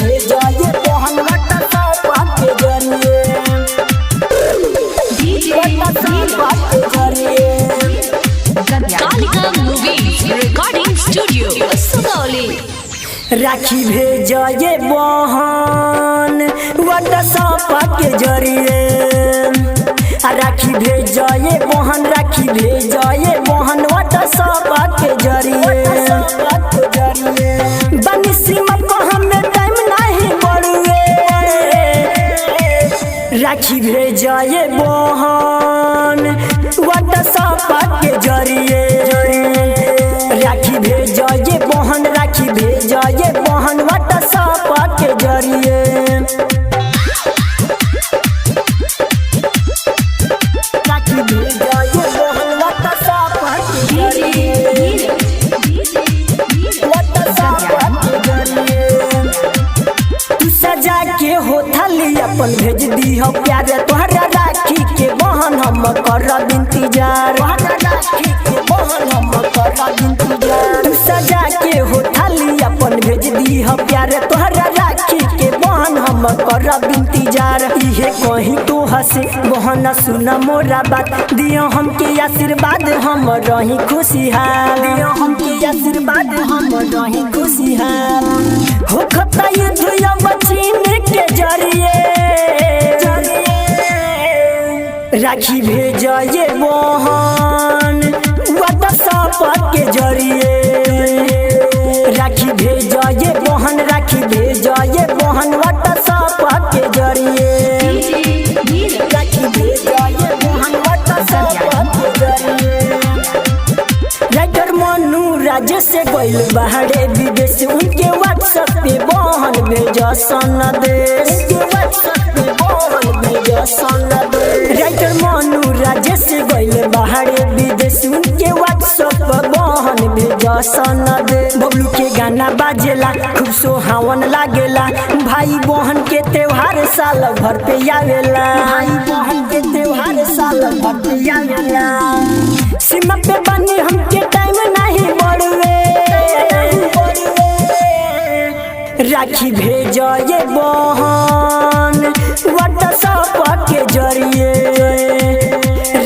भेजा ये बहन WhatsApp के जरिए Kalika movies recording studio Sugauli. Rakhi भेजा ये बहन WhatsApp के जरिए राखी भेजा ये बहन राखी भेजा ये बहन WhatsApp के जरिए बनिसी मत हमें टाइम नहीं बढ़ुए राखी भेजा ये बहन WhatsApp के जरिए राखी भेजा ये बहन राखी भेजा ये बहन WhatsApp के जरिए राखी भेजा ये बहन WhatsApp के जरिए WhatsApp के जरिए तू सजा के हो थाली अपन भेज दी हो प्यार तोहरा राखी के बहन हम कर इंतजार राखी के बहन हम कर इंतजार तू सजा के हो थाली अपन भेज दी हो प्यार तोहरा राखी के बहन हम कर इंतजार इहे कहीं तो हंसे बहन सुन मोरा बात दियो हमके आशीर्वाद हम रही खुशहाल दियो हमके आशीर्वाद हम रही खुशहाल हो खता ये दुया बचीन के जरिए राखी भेजा ये बहन WhatsApp के जरिए राखी भेजा ये बहन राखी भेजा ये बहन WhatsApp के जरिए राखी भेजा ये बहन WhatsApp के जरिए राइटर मनु राज्य से गइल बाहरे विदेश उनके WhatsApp पे बहन भेजा सनदेश राइटर मनु राज्य से गइल बाहरे विदेश उनके WhatsApp पर बहन भेजा सनदेश बबलू के गाना बाजेला खूब सुहावन लागेला भाई बहन के त्योहार साल भर पे आवेला भाई बहन के त्योहार साल भर पे आवेला सीमा पे बनी हमके टाइम नहीं बढ़वे राखी भेजा ये बहन WhatsApp के जरिए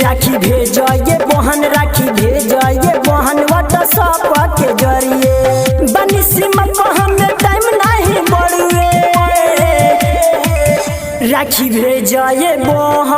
राखी भेजा ये बहन राखी भेजा ये बहन WhatsApp के जरिए बनिसी मत हमें टाइम नहीं बढ़वे राखी भेजा ये बहन